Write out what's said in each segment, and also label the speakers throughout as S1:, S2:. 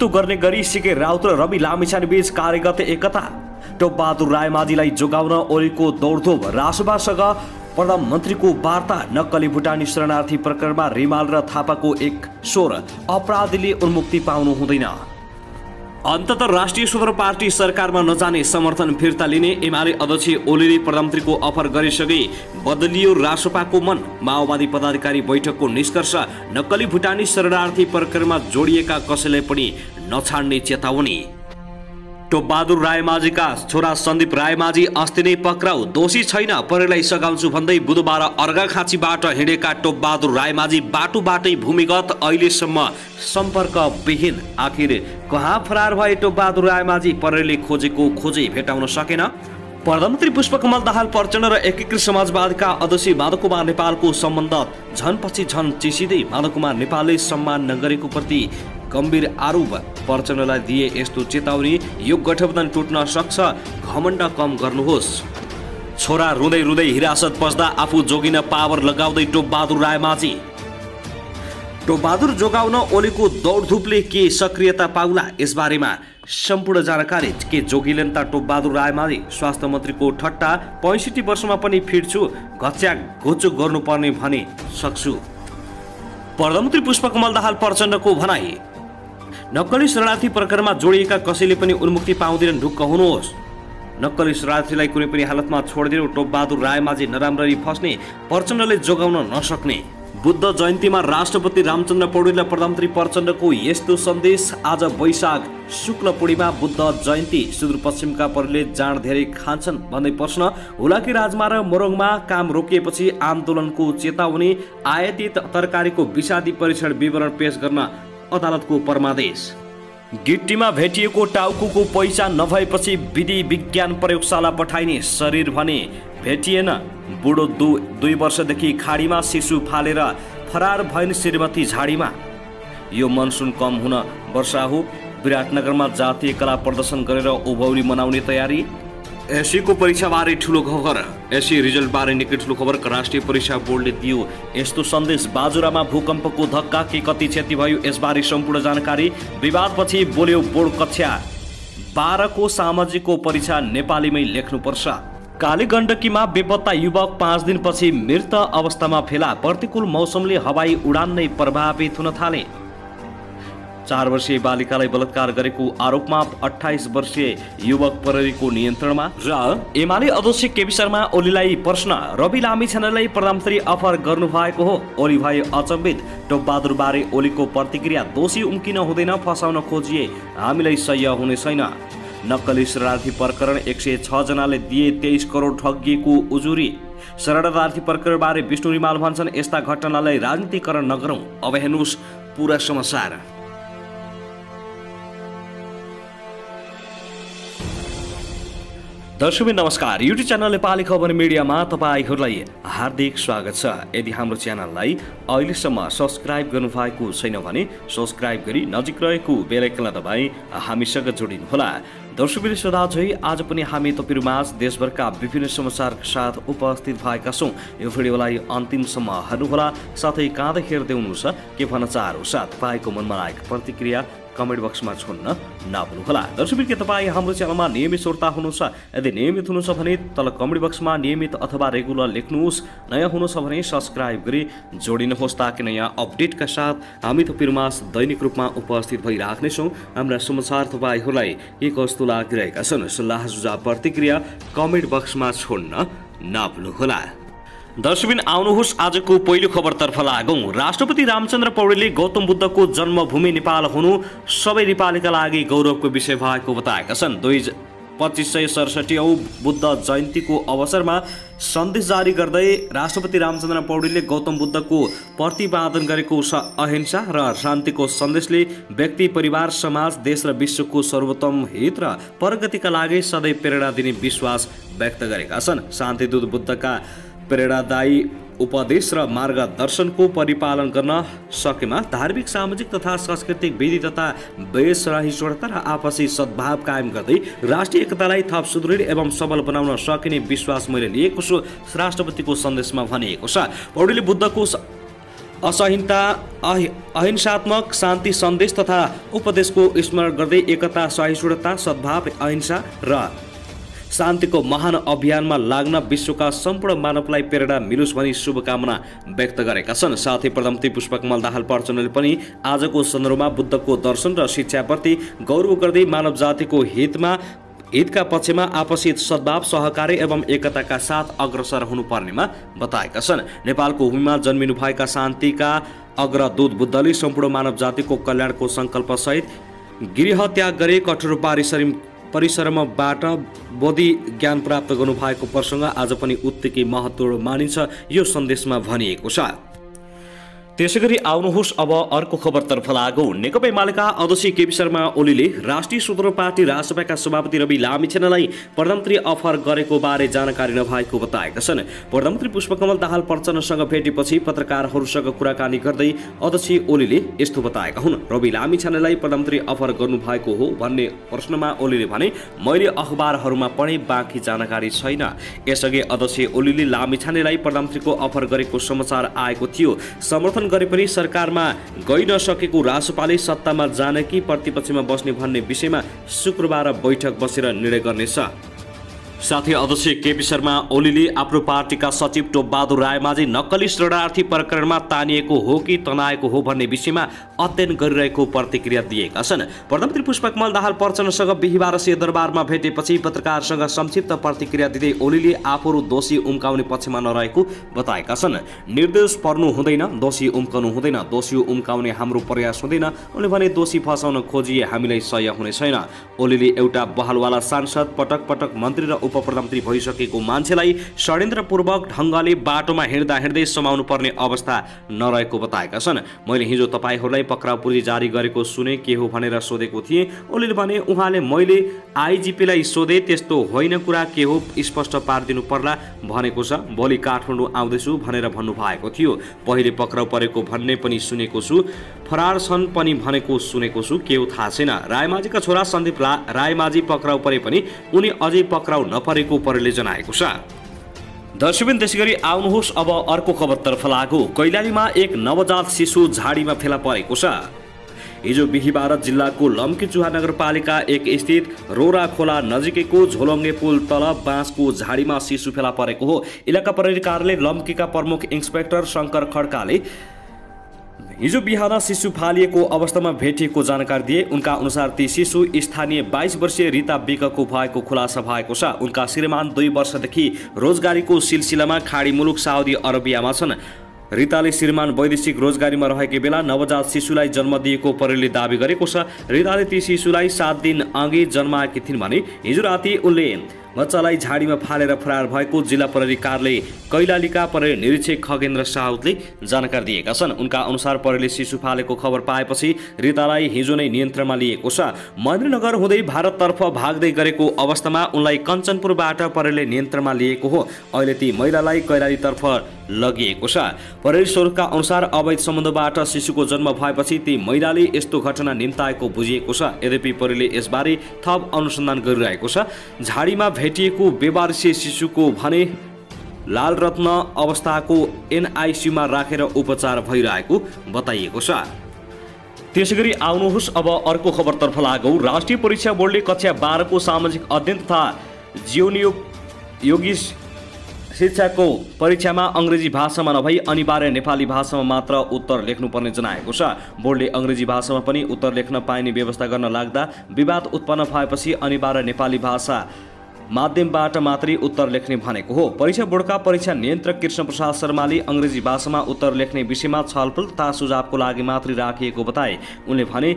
S1: प्रतिनिधित्व गर्ने गरी सिके राउत र रवि लामिछाने बीच कार्यगत एकता। टोपबहादुर रायमाझीलाई जोगाउन ओलीको दौडधुप। रासोपासँग प्रधानमन्त्रीको वार्ता। नक्कली भुटानी शरणार्थी प्रकरणमा रिमाल र थापाको एक स्वर। अपराधीले उन्मुक्ति पाउनु हुँदैन। अन्ततः राष्ट्रिय स्वतन्त्र पार्टी सरकारमा नजाने समर्थन फिर्ता लिने एमाले अध्यक्ष ओलीले प्रधानमन्त्रीको अफर गरिसके बदलियो रासोपाको मन। माओवादी पदाधिकारी बैठकको निष्कर्ष। नक्कली भुटानी शरणार्थी प्रकरणमा जोडिएका कसैलाई पनि नछाड्ने चेतावनी। टोपबहादुर रायमाझीका छोरा सन्दीप रायमाझी अस्ति नै पक्राउ। दोषी छैन, परिलाई सघाउँछु भन्दै बुधबार अर्घाखाँचीबाट हिँडेका टोपबहादुर रायमाझी बाटोबाटै भूमिगत, अहिलेसम्म सम्पर्क विहीन। आखिर कहाँ फरार भए टोपबहादुर रायमाझी? परिले खोजेको खोजै भेटाउन सकेन। प्रधानमन्त्री पुष्पकमल दाहाल प्रचण्ड र एकीकृत समाजवादीका अध्यक्ष माधव कुमार नेपालको सम्बन्ध झन पछि झन चिसिँदै माधव कुमार नेपालले सम्मान नगरेको प्रति गम्भीर आरोप। प्रचण्डलाई दिए यस्तो चेतावनी, यो गठबन्धन टुट्न सक्छ, घमण्ड कम गर्नुहोस्। छोरा रुँदै रुँदै हिरासत पस्दा आफू जोगिन पावर लगाउँदै टोपबहादुर रायमाझी। टोपबहादुर जोगाउन ओलीको दौडधुपले के सक्रियता पाउला? यसबारेमा सम्पूर्ण जानकारी। के जोगिलेन त टोपबहादुर रायमाझी? स्वास्थ्य मन्त्रीको ठट्टा। 65 वर्षमा पनि फिट छु, घच्या घोचो गर्नुपर्ने भने सक्छु। प्रधानमन्त्री पुष्पकमल दाहाल प्रचण्डको भनाई। नक्कली शरणार्थी प्रकरणमा जोडिएका कसैले पनि उन्मुक्ति पाउँदैनन्, ढुक्क हुनुहोस्। नक्कली शरणार्थीलाई कुनै पनि हालतमा छोडिदिनु। टोपबहादुर रायमाझी नराम्ररी फस्ने, प्रचण्डले जोगाउन नसक्ने। बुद्ध जयन्तीमा राष्ट्रपति रामचन्द्र पौडेल र प्रधानमन्त्री प्रचण्डको यस्तो सन्देश। आज वैशाख शुक्ल पूर्णिमा बुद्ध जयन्ती। सुदूरपश्चिमका परिले जाँड धेरै खान्छन् भन्दै प्रश्न। हुलाकी राजमार्ग मोरङमा काम रोकिएपछि आन्दोलनको चेतावनी। आयातित तरकारीको विषादी परीक्षण विवरण पेश गर्न अदालतको परमादेश। गिट्टीमा भेटिएको टाउको पहिचान नभएपछि विधि विज्ञान प्रयोगशाला पठाइने। शरीर भने भेटिएन। बुढो 2 वर्षदेखि खाडीमा, शिशु फालेर फरार भइन् श्रीमती झाडीमा। यो मनसुन कम हुन वर्षा हो। विराटनगरमा जातीय कला प्रदर्शन गरेर उभौली मनाउने तयारी। एससीको परीक्षाबारे ठुलो खबर। एससी रिजल्टबारे निकै ठुलो खबर। राष्ट्रिय परीक्षा बोर्डले दियो यस्तो सन्देश। बाजुरामा भूकम्पको धक्का, के कति क्षति भयो यसबारे सम्पूर्ण जानकारी। विवादपछि बोल्यो बोर्ड कक्षा 12 को सामाजिकको परीक्षा नेपालीमै लेख्नुपर्छ। कालीगण्डकीमा बेपत्ता युवक 5 दिनपछि मृत अवस्थामा फेला। प्रतिकूल मौसमले हवाई उडान नै प्रभावित हुन थाले। 4 वर्षीय बालिकालाई बलात्कार गरेको आरोपमा 28 वर्षीय युवक प्रहरीको नियन्त्रणमा। र एमाले अध्यक्ष केपी शर्मा ओलीलाई प्रश्न। रवि लामिछानेलाई प्रधानमन्त्री अफर गर्नुभएको हो? ओली भए अचम्बित। टोपबहादुर बारे ओलीको प्रतिक्रिया। दोषी उम्किन हुँदैन, फसाउन खोजिए हामीलाई सह्य हुने छैन। नक्कली शरणार्थी प्रकरण 106 जनाले दिए 23 करोड ठगिएको उजुरी। शरणार्थी प्रकरणबारे विष्णु रिमाल भन्छन्, यस्ता घटनालाई राजनीतिकरण नगरौं। अब हेर्नुहोस् पूरा समाचार। दर्शक नमस्कार, युट्युब च्यानल नेपाली खबर मिडियामा तपाईहरूलाई हार्दिक स्वागत छ। यदि हाम्रो च्यानललाई अहिलेसम्म सब्स्क्राइब गर्नुभएको छैन भने सब्स्क्राइब गरी नजिक रहेको बेल आइकनलाई दबाई हामीसँग जोडिनुहोला। दर्शकवृन्द सदा झै आज पनि हामी तपाईहरुमाझ देशभरका विभिन्न समाचारका साथ उपस्थित भएका छौं। यो भिडियोलाई अन्तिमसम्म हेर्नुहोला, साथै कहाँ हेर्दै हुनुहुन्छ के भन्न चाहनुहुन्छ तपाईको मनमा लागेको प्रतिक्रिया कमेन्ट बक्समा छोड्न नभुल्नुहोला। दर्शकवृन्द के तपाईँ हाम्रो च्यानलमा नियमित श्रोता हुनुहुन्छ? यदि नियमित हुनुहुन्छ भने तल कमेन्ट बक्समा नियमित अथवा रेगुलर लेख्नुहोस्। नयाँ हुनुहुन्छ भने सब्स्क्राइब गरी जोडिनुहोस् ताकि नयाँ अपडेटका साथ हामी तपाईहरुमाझ दैनिक रूपमा उपस्थित भइराख्नेछौँ। हाम्रा समाचार तपाईहरूलाई के कस्तो लागिरहेका छन् सल्लाह सुझाव प्रतिक्रिया कमेन्ट बक्समा छोड्न नभुल्नुहोला। दर्शकबिन आउनुहोस् आजको पहिलो खबरतर्फ लागौं। राष्ट्रपति रामचन्द्र पौडेलले गौतम बुद्धको जन्मभूमि नेपाल हुनु सबै नेपालीका लागि गौरवको विषय भएको बताएका छन्। 2567औं बुद्ध जयन्तीको अवसरमा सन्देश जारी गर्दै राष्ट्रपति रामचन्द्र पौडेलले गौतम बुद्धको प्रतिपादन गरेको अहिंसा र शान्तिको सन्देशले व्यक्ति, परिवार, समाज, देश र विश्वको सर्वोत्तम हित र प्रगतिका लागि सधैँ प्रेरणा दिने विश्वास व्यक्त गरेका छन्। शान्तिदूत बुद्धका प्रेरणादायी उपदेश र मार्गदर्शनको परिपालन गर्न सकेमा धार्मिक, सामाजिक तथा सांस्कृतिक विधि तथा वेश सहिष्णुता र आपसी सद्भाव कायम गर्दै राष्ट्रिय एकतालाई थप सुदृढ एवं सबल बनाउन सकिने विश्वास मैले लिएको छु, राष्ट्रपतिको सन्देशमा भनिएको छ। पौडेलले असहिष्णुता अहिंसात्मक शान्ति सन्देश तथा उपदेशको स्मरण गर्दै एकता, सहिष्णुता, सद्भाव, अहिंसा र शान्तिको महान अभियानमा लाग्न विश्वका सम्पूर्ण मानवलाई प्रेरणा मिलोस् भनी शुभकामना व्यक्त गरेका छन्। साथै प्रधानमन्त्री पुष्पकमल दाहाल प्रचण्डले पनि आजको सन्दर्भमा बुद्धको दर्शन र शिक्षाप्रति गौरव गर्दै मानव जातिको हितका पक्षमा आपसी सद्भाव, सहकार्य एवं एकताका साथ अग्रसर हुनुपर्नेमा बताएका छन्। नेपालको भूमिमा जन्मिनुभएका शान्तिका अग्रदूत बुद्धले सम्पूर्ण मानव जातिको कल्याणको सङ्कल्पसहित गृह त्याग गरे, कठोर परिश्रमबाट बोधि ज्ञान प्राप्त गर्नुभएको प्रसङ्ग आज पनि उत्तिकै महत्त्वपूर्ण मानिन्छ, यो सन्देशमा भनिएको छ। त्यसैगरी आउनुहोस् अब अर्को खबरतर्फ लागौँ। नेकपा एमालेका अध्यक्ष केपी शर्मा ओलीले राष्ट्रिय स्वतन्त्र पार्टी राजसभाका सभापति रवि लामिछानेलाई प्रधानमन्त्री अफर गरेको बारे जानकारी नभएको बताएका छन्। प्रधानमन्त्री पुष्पकमल दाहाल प्रचण्डसँग भेटेपछि पत्रकारहरूसँग कुराकानी गर्दै अध्यक्ष ओलीले यस्तो बताएका हुन्। रवि लामिछानेलाई प्रधानमन्त्री अफर गर्नुभएको हो भन्ने प्रश्नमा ओलीले भने, मैले अखबारहरूमा पढे, बाँकी जानकारी छैन। यसअघि अध्यक्ष ओलीले लामिछानेलाई प्रधानमन्त्रीको अफर गरेको समाचार आएको थियो। समर्थन गरे पनि सरकारमा गइ नसकेको रासोपाले सत्तामा जाने कि प्रतिपक्षमा बस्ने भन्ने विषयमा शुक्रबार बैठक बसेर निर्णय गर्नेछ। साथै अध्यक्ष केपी शर्मा ओलीले आफ्नो पार्टीका सचिव टोपबहादुर रायमाझी नक्कली शरणार्थी प्रकरणमा तानिएको हो कि तनाएको हो भन्ने विषयमा अध्ययन गरिरहेको प्रतिक्रिया दिएका छन्। प्रधानमन्त्री पुष्पकमल दाहाल प्रचण्डसँग बिहीबार सिंहदरबारमा भेटेपछि पत्रकारसँग संक्षिप्त प्रतिक्रिया दिँदै ओलीले आफूहरू दोषी उम्काउने पक्षमा नरहेको बताएका छन्। निर्दोष पर्नु हुँदैन, दोषी उम्कनु हुँदैन, दोषी उम्काउने हाम्रो प्रयास हुँदैन। उनले भने दोषी फसाउन खोजिए हामीलाई सह्य हुने छैन। ओलीले एउटा बहलवाला सांसद, पटक पटक मन्त्री र प्रधानमन्त्री भइसकेको मान्छेलाई षड्यन्त्रपूर्वक ढङ्गले बाटोमा हिँड्दै समाउनु पर्ने अवस्था नरहेको बताएका छन्। मैले हिजो तपाईहरूलाई पक्राउ पूर्जी जारी गरेको सुने, के हो भनेर सोधेको थिएँ। ओलीले भने, उहाँले मैले आइजिपीलाई सोधे, त्यस्तो होइन, कुरा के हो स्पष्ट पारिदिनु पर्ला भनेको छ। भोलि काठमाडौँ आउँदैछु भनेर भन्नुभएको थियो। पहिले पक्राउ परेको भन्ने पनि सुनेको छु, फरार छन् पनि भनेको सुनेको छु, के हो थाहा छैन। रायमाझीका छोरा सन्दीप रायमाझी पक्राउ परे पनि उनी अझै पक्राउ नपरेको परेले जनाएको छ। दर्शकबिन त्यसैगरी आउनुहोस् अब अर्को खबरतर्फ लागौँ। कैलालीमा एक नवजात शिशु झाडीमा फेला परेको छ। हिजो बिहीबार जिल्लाको लम्कीचुहा नगरपालिका एक स्थित रोरा खोला नजिकैको झोलङ्गे पुल तल बाँसको झाडीमा शिशु फेला परेको हो। इलाका प्रहरी कार्यालय लम्कीका प्रमुख इन्सपेक्टर शङ्कर खड्काले हिजो बिहान शिशु फालिएको अवस्थामा भेटिएको जानकारी दिए। उनका अनुसार ती शिशु स्थानीय 22 वर्षीय रिता विकको भएको खुलासा भएको छ। उनका श्रीमान 2 वर्षदेखि रोजगारीको सिलसिलामा खाडी मुलुक साउदी अरबियामा छन्। रिताले श्रीमान वैदेशिक रोजगारीमा रहेको बेला नवजात शिशुलाई जन्म दिएको प्रहरीले दावी गरेको छ। रिताले ती शिशुलाई 7 दिन अघि जन्माएकी थिइन् भने हिजो राति उनले बच्चालाई झाडीमा फालेर फरार भएको जिल्ला प्रहरी कार्यालय कैलालीका प्रहरी निरीक्षक खगेन्द्र साउदले जानकारी दिएका छन्। उनका अनुसार प्रहरीले शिशु फालेको खबर पाएपछि रितालाई हिजो नै नियन्त्रणमा लिएको छ। महेन्द्रनगर हुँदै भारततर्फ भाग्दै गरेको अवस्थामा उनलाई कञ्चनपुरबाट प्रहरीले नियन्त्रणमा लिएको हो। अहिले ती महिलालाई कैलालीतर्फ लगिएको छ। प्रहरी स्रोतका अनुसार अवैध सम्बन्धबाट शिशुको जन्म भएपछि ती महिलाले यस्तो घटना निम्ताएको बुझिएको छ। यद्यपि प्रहरीले यसबारे थप अनुसन्धान गरिरहेको छ। झाडीमा भेटिएको बेवारसी शिशुको भने लालरत्न अवस्थाको एनआइसीमा राखेर उपचार भइरहेको बताइएको छ। त्यसैगरी आउनुहोस् अब अर्को खबरतर्फ लागौँ। राष्ट्रिय परीक्षा बोर्डले कक्षा 12 को सामाजिक अध्ययन तथा जीवनयोगी शिक्षाको परीक्षामा अङ्ग्रेजी भाषामा नभई अनिवार्य नेपाली भाषामा मात्र उत्तर लेख्नुपर्ने जनाएको छ। बोर्डले अङ्ग्रेजी भाषामा पनि उत्तर लेख्न पाइने व्यवस्था गर्न लाग्दा विवाद उत्पन्न भएपछि अनिवार्य नेपाली भाषा माध्यमबाट मात्रै उत्तर लेख्ने भनेको हो। परीक्षा बोर्डका परीक्षा नियन्त्रक कृष्ण प्रसाद शर्माले अङ्ग्रेजी भाषामा उत्तर लेख्ने विषयमा छलफल तथा सुझावको लागि मात्रै राखिएको बताए। उनले भने,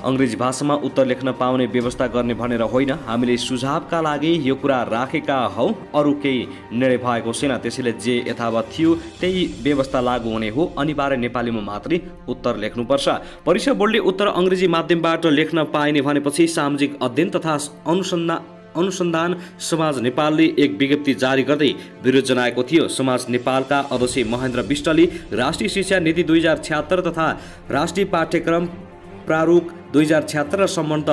S1: अङ्ग्रेजी भाषामा उत्तर लेख्न पाउने व्यवस्था गर्ने भनेर होइन, हामीले सुझावका लागि यो कुरा राखेका हौँ, अरू केही निर्णय भएको छैन। त्यसैले जे यथावत थियो त्यही व्यवस्था लागू हुने हो। अनिवार्य नेपालीमा मात्रै उत्तर लेख्नुपर्छ। परीक्षा बोर्डले उत्तर अङ्ग्रेजी माध्यमबाट लेख्न पाइने भनेपछि सामाजिक अध्ययन तथा अनुसन्धान समाज नेपालले एक विज्ञप्ति जारी गर्दै विरोध जनाएको थियो। समाज नेपालका अध्यक्ष महेन्द्र विष्टले राष्ट्रिय शिक्षा नीति 2076 तथा राष्ट्रिय पाठ्यक्रम प्रारूप 2076 र सम्बन्ध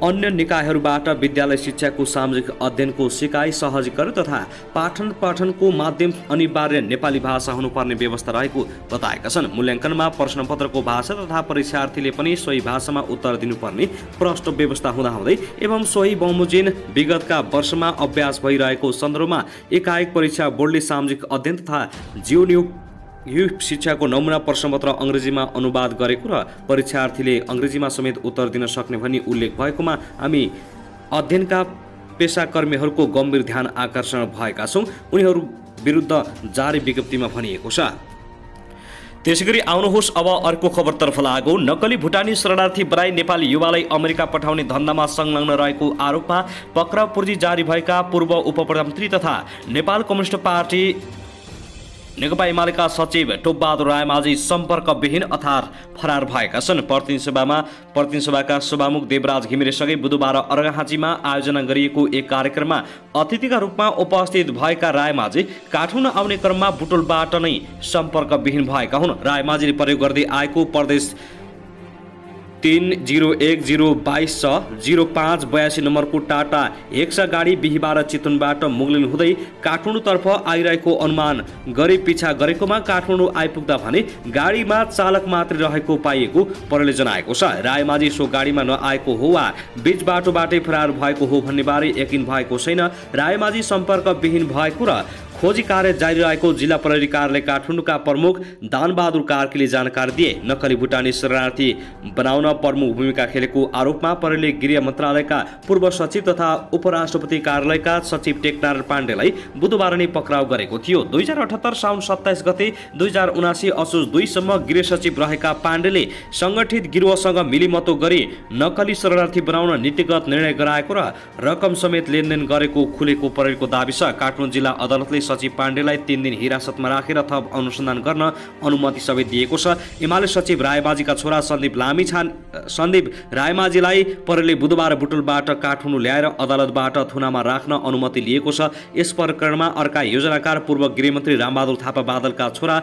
S1: अन्य निकायहरूबाट विद्यालय शिक्षाको सामाजिक अध्ययनको सिकाइ सहजीकरण तथा पाठन पाठनको माध्यम अनिवार्य नेपाली भाषा हुनुपर्ने व्यवस्था रहेको बताएका छन्। मूल्याङ्कनमा प्रश्नपत्रको भाषा तथा परीक्षार्थीले पनि सोही भाषामा उत्तर दिनुपर्ने प्रष्ट व्यवस्था हुँदाहुँदै एवं सोही बमोजिम विगतका वर्षमा अभ्यास भइरहेको सन्दर्भमा एकाएक परीक्षा बोर्डले सामाजिक अध्ययन तथा यो शिक्षाको नमुना प्रश्नपत्र अङ्ग्रेजीमा अनुवाद गरेको र परीक्षार्थीले अङ्ग्रेजीमा समेत उत्तर दिन सक्ने भनी उल्लेख भएकोमा हामी अध्ययनका पेसाकर्मीहरूको गम्भीर ध्यान आकर्षण भएका छौँ, उनीहरू विरुद्ध जारी विज्ञप्तिमा भनिएको छ। त्यसैगरी आउनुहोस् अब अर्को खबरतर्फ लागौँ। नक्कली भुटानी शरणार्थी बनाई नेपाली युवालाई अमेरिका पठाउने धन्दामा संलग्न रहेको आरोपमा पक्राउ पूर्जी जारी भएका पूर्व उपप्रधानमन्त्री तथा नेपाल कम्युनिस्ट पार्टी नेकपा एमालेका सचिव टोपबहादुर रायमाझी सम्पर्कविहीन अर्थात् फरार भएका छन्। प्रतिनिधि सभाका सभामुख देवराज घिमिरेसँगै बुधबार अर्घाखाँचीमा आयोजना गरिएको एक कार्यक्रममा अतिथिका रूपमा उपस्थित भएका रायमाझी काठमाडौँ आउने क्रममा बुटोलबाट नै सम्पर्कविहीन भएका हुन्। रायमाझीले प्रयोग गर्दै आएको प्रदेश 301022/0582 नम्बरको टाटा हेक्सा गाडी बिहीबार चितवनबाट मुगलिन हुँदै काठमाडौँतर्फ आइरहेको अनुमान गरी पिछा गरेकोमा काठमाडौँ आइपुग्दा भने गाडीमा चालक मात्रै रहेको पाइएको प्रहरीले जनाएको छ। रायमाझी सो गाडीमा नआएको हो वा बीच बाटोबाटै फरार भएको हो भन्नेबारे यकिन भएको छैन। रायमाझी सम्पर्कविहीन भएको र खोजी कार्य जारी रहेको जिल्ला प्रहरी कार्यालय काठमाडौँका प्रमुख दानबहादुर कार्कीले जानकारी दिए। नक्कली भुटानी शरणार्थी बनाउन प्रमुख भूमिका खेलेको आरोपमा प्रहरीले गृह मन्त्रालयका पूर्व सचिव तथा उपराष्ट्रपति कार्यालयका सचिव टेकनारायण पाण्डेलाई बुधबार नै पक्राउ गरेको थियो। 2078 साउन 27 गते 2079 असोज 2 सम्म गृह सचिव रहेका पाण्डेले संगठित गिरोहसँग मिलिमतो गरी नक्कली शरणार्थी बनाउन नीतिगत निर्णय गराएको र रकम समेत लेनदेन गरेको खुलेको प्रहरीको दाबी छ। काठमाडौँ जिल्ला अदालतले सचिव पाण्डेलाई 3 दिन हिरासतमा राखेर थप अनुसन्धान गर्न अनुमति समेत दिएको छ। एमाले सचिव रायमाझीका छोरा सन्दीप रायमाझीलाई प्रहरीले बुधबार बुटोलबाट काठमाडौँ ल्याएर अदालतबाट थुनामा राख्न अनुमति लिएको छ। यस प्रकरणमा अर्का योजनाकार पूर्व गृहमन्त्री रामबहादुर थापा बादलका छोरा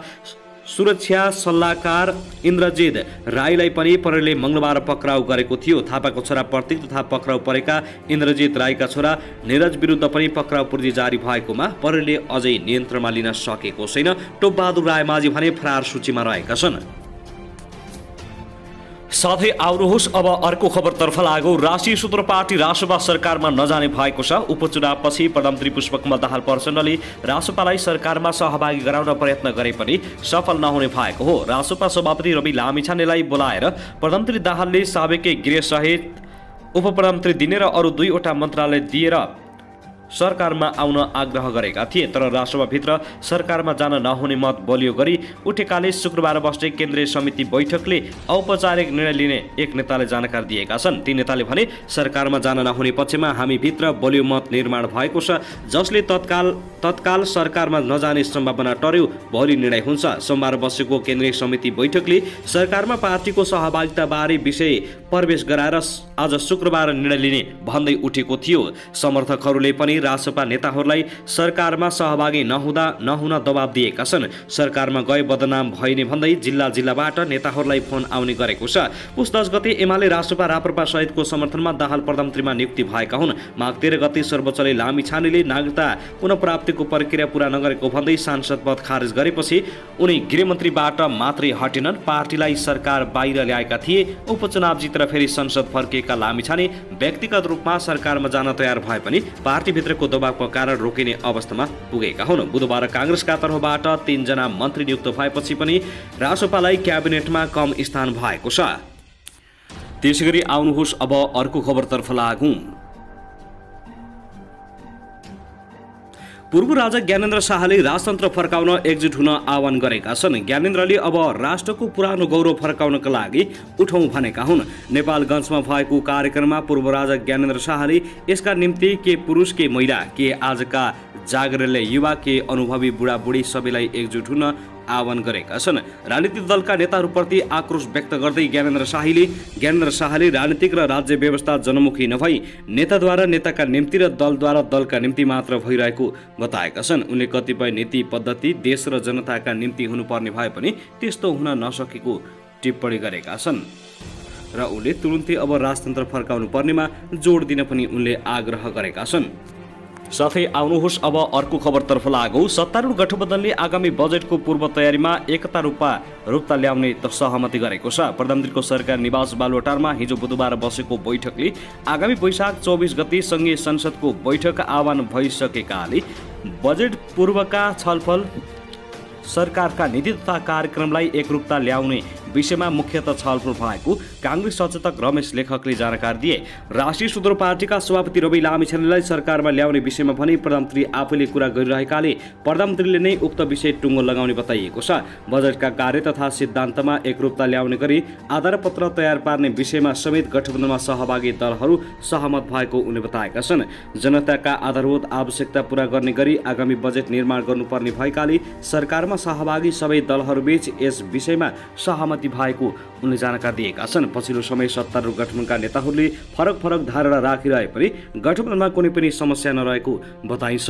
S1: सुरक्षा सल्लाहकार इन्द्रजित राईलाई पनि प्रहरीले मंगलबार पक्राउ गरेको थियो। थापाको छोरा प्रतीक तथा पक्राउ परेका इन्द्रजित राईका छोरा निरज विरुद्ध पनि पक्राउ पूर्जी जारी भएकोमा प्रहरीले अझै नियन्त्रणमा लिन सकेको छैन। टोपबहादुर रायमाझी भने फरार सूचीमा रहेका छन्। साथै आउनुहोस् अब अर्को खबरतर्फ लागौँ। राष्ट्रिय सूत्र पार्टी रासपा सरकारमा नजाने भएको छ। उपचुनावपछि प्रधानमन्त्री पुष्पकमल दाहाल प्रचण्डले रासपालाई सरकारमा सहभागी गराउन प्रयत्न गरे पनि सफल नहुने भएको हो। रासपा सभापति रवि लामिछानेलाई बोलाएर प्रधानमन्त्री दाहालले साबेकै गृहसहित उपप्रधानमन्त्री दिने र अरू 2वटा मन्त्रालय दिएर सरकारमा आउन आग्रह गरेका थिए, तर राष्ट्रसभाभित्र सरकारमा जान नहुने मत बलियो गरी उठेकाले शुक्रबार बस्ने केन्द्रीय समिति बैठकले औपचारिक निर्णय लिने एक नेताले जानकारी दिएका छन्। ती नेताले भने सरकारमा जान नहुने पक्षमा हामी भित्र बलियो मत निर्माण भएको छ, जसले तत्काल सरकारमा नजाने सम्भावना टर्यो भोलि निर्णय हुन्छ। सोमबार बसेको केन्द्रीय समिति बैठकले सरकारमा पार्टीको सहभागिताबारे विषय प्रवेश गराएर आज शुक्रबार निर्णय लिने भन्दै उठेको थियो। समर्थकहरूले पनि रासपा नेताहरूलाई सरकारमा सहभागी नहुन दबाब दिएका छन्। सरकारमा गए बदनाम भइने भन्दै जिल्लाबाट नेताहरूलाई फोन आउने गरेको छ। पुस 10 गते एमाले रासपा राप्रपा सहितको समर्थनमा दाहाल प्रधानमन्त्रीमा नियुक्ति भएका हुन्। माघ 13 गते सर्वोच्चले लामिछानेले नागरिकता पुनः प्राप्तिको प्रक्रिया पूरा नगरेको भन्दै सांसद पद खारेज गरेपछि उनी गृहमन्त्रीबाट मात्रै हटेनन्, पार्टीलाई सरकार बाहिर ल्याएका थिए। उपचुनाव जितेर फेरि संसद फर्किएका लामिछाने व्यक्तिगत रूपमा सरकारमा जान तयार भए पनि पार्टीभित्रको दबावको कारण रोकिने अवस्थामा पुगेका हुन्। बुधबार काङ्ग्रेसका तर्फबाट 3 जना मन्त्री नियुक्त भएपछि पनि रासपालाई क्याबिनेटमा कम स्थान भएको छ। त्यसैगरी आउनुहोस् अब अर्को खबरतर्फ लागौँ। पूर्व राजा ज्ञानेन्द्र शाहले राजतन्त्र फर्काउन एकजुट हुन आह्वान गरेका छन्। ज्ञानेन्द्रले अब राष्ट्रको पुरानो गौरव फर्काउनका लागि उठौँ भनेका हुन्। नेपालगञ्जमा भएको कार्यक्रममा पूर्व राजा ज्ञानेन्द्र शाहले यसका निम्ति के पुरुष के महिला के आजका जागरणले युवा के अनुभवी बुढाबुढी सबैलाई एकजुट हुन आह्वान गरेका छन्। राजनीतिक दलका नेताहरूप्रति आक्रोश व्यक्त गर्दै ज्ञानेन्द्र शाहले राजनीतिक र राज्य व्यवस्था जनमुखी नभई नेताद्वारा नेताका निम्ति र दलद्वारा दलका निम्ति मात्र भइरहेको बताएका छन्। उनले कतिपय नीति पद्धति देश र जनताका निम्ति हुनुपर्ने भए पनि त्यस्तो हुन नसकेको टिप्पणी गरेका छन्। र उनले तुरुन्तै अब राजतन्त्र फर्काउनु पर्नेमा जोड दिन पनि उनले आग्रह गरेका छन्। साथै आउनुहोस् अब अर्को खबरतर्फ लागौं। सत्तारूढ गठबन्धनले आगामी बजेटको पूर्व तयारीमा एकता रूपता ल्याउने सहमति गरेको छ। प्रधानमन्त्रीको सरकार निवास बालुवाटारमा हिजो बुधबार बसेको बैठकले आगामी वैशाख 24 गते संघीय संसदको बैठक आह्वान भइसकेकाले बजेट पूर्वका छलफल सरकारका नीति तथा कार्यक्रमलाई एकरूपता ल्याउने विषयमा मुख्यतः छलफल भएको कांग्रेस सचेतक रमेश लेखकले जानकारी दिए। राष्ट्रिय सुदूर पार्टीका सभापति रवि लामिछानेलाई सरकारमा ल्याउने विषयमा पनि प्रधानमन्त्री आफैले कुरा गरिरहेकाले प्रधानमन्त्रीले नै उक्त विषय टुङ्गो लगाउने बताइएको छ। बजेटका कार्य तथा सिद्धान्तमा एकरूपता ल्याउने गरी आधारपत्र तयार पार्ने विषयमा समेत गठबन्धनमा सहभागी दलहरू सहमत भएको उनले बताएका छन्। जनताका आधारभूत आवश्यकता पूरा गर्ने गरी आगामी बजेट निर्माण गर्नुपर्ने भएकाले सरकारमा सहभागी सबै दलहरूबीच यस विषयमा सहमति भएको उनले जानकारी दिएका छन्। पछिल्लो समय सत्तारूढ गठबन्धनका नेताहरूले फरक धारणा राखिरहे पनि गठबन्धनमा कुनै पनि समस्या नरहेको बताइन्छ।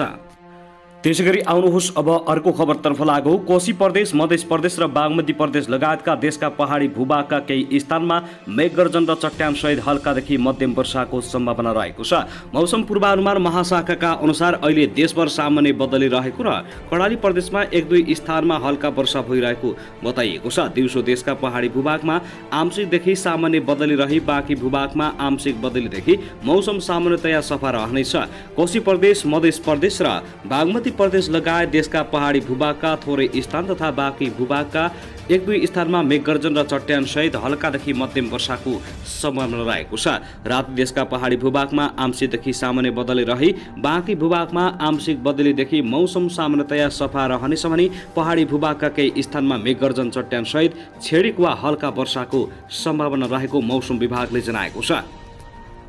S1: त्यसैगरी आउनुहोस् अब अर्को खबरतर्फ लागौं। कोशी प्रदेश, मध्य प्रदेश र बागमती प्रदेश लगायतका देशका पहाडी भूभागका केही स्थानमा मेघगर्जन र चट्यान सहित हल्कादेखि मध्यम वर्षाको सम्भावना रहेको छ। मौसम पूर्वानुमान महाशाखाका अनुसार अहिले देशभर सामान्य बदलिरहेको र कर्णाली प्रदेशमा 1-2 स्थानमा हल्का वर्षा भइरहेको बताइएको छ। दिउँसो देशका पहाडी भूभागमा आंशिकदेखि सामान्य बदलिरही बाँकी भूभागमा आंशिक बदलीदेखि मौसम सामान्यतया सफा रहनेछ। कोशी प्रदेश, मध्य प्रदेश र बागमती प्रदेश लगायत देशका पहाडी भूभागका थोरै स्थान तथा बाँकी भूभागका 1-2 स्थानमा मेघगर्जन र चट्यान सहित हल्कादेखि मध्यम वर्षाको सम्भावना रहेको छ। राति देशका पहाडी भूभागमा आंशिकदेखि सामान्य बदली रही बाँकी भूभागमा आंशिक बदलीदेखि मौसम सामान्यतया सफा रहनेछ भने पहाडी भूभागका केही स्थानमा मेघगर्जन चट्यान सहित छेडिक वा हल्का वर्षाको सम्भावना रहेको मौसम विभागले जनाएको छ।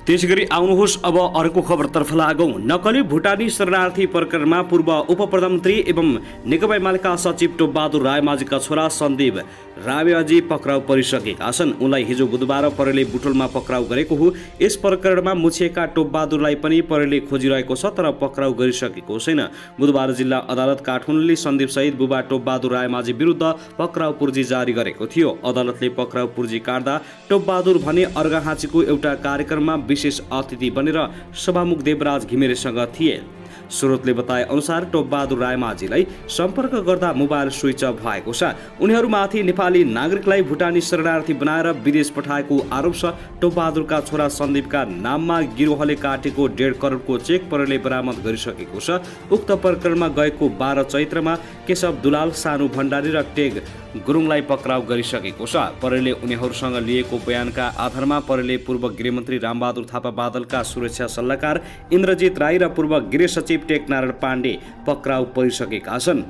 S1: त्यसैगरी आउनुहोस् अब अर्को खबरतर्फ लागौं। नक्कली भुटानी शरणार्थी प्रकरणमा पूर्व उप प्रधानमन्त्री एवं नेकपा एमालेका सचिव टोपबहादुर रायमाझीका छोरा सन्दीप रायमाझी पक्राउ परिसकेका छन्। उनलाई हिजो बुधबार प्रहरीले बुटोलमा पक्राउ गरेको हो। यस प्रकरणमा मुछिएका टोपबहादुरलाई पनि प्रहरीले खोजिरहेको छ तर पक्राउ गरिसकेको छैन। बुधबार जिल्ला अदालत काठमाडौँले सन्दीप सहित बुबा टोपबहादुर रायमाझी विरुद्ध पक्राउ पूर्जी जारी गरेको थियो। अदालतले पक्राउ पूर्जी काट्दा टोपबहादुर भने अर्घाखाँचीको एउटा कार्यक्रममा विशेष अतिथि बनेर सभामुख देवराज घिमिरेसँग थिए। स्रोतले बताए अनुसार टोपबहादुर रायमाझीलाई सम्पर्क गर्दा मोबाइल स्विच अफ भएको छ। उनीहरूमाथि नेपाली नागरिकलाई भुटानी शरणार्थी बनाएर विदेश पठाएको आरोप छ। टोपबहादुरका छोरा सन्दीपका नाममा गिरोहले काटेको 1.5 करोडको चेक प्रहरीले बरामद गरिसकेको छ। उक्त प्रकरणमा गएको 12 चैत्रमा केशव दुलाल, सानु भण्डारी र टेग गुरुङलाई पक्राउ गरिसकेको छ। प्रहरीले उनीहरूसँग लिएको बयानका आधारमा प्रहरीले पूर्व गृहमन्त्री रामबहादुर थापा बादलका सुरक्षा सल्लाहकार इन्द्रजित राई र पूर्व गृह सचिव टेकनारायण पाण्डे पक्राउ परिसकेका छन्।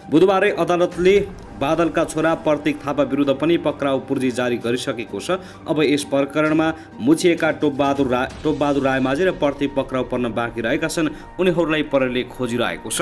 S1: बुधबारै अदालतले बादलका छोरा प्रतीक थापा विरुद्ध पनि पक्राउ पूर्जी जारी गरिसकेको छ। अब यस प्रकरणमा मुछिएका टोपबहादुर रायमाझी र प्रतीक पक्राउ पर्न बाँकी रहेका छन्। उनीहरूलाई प्रहरीले खोजिरहेको छ।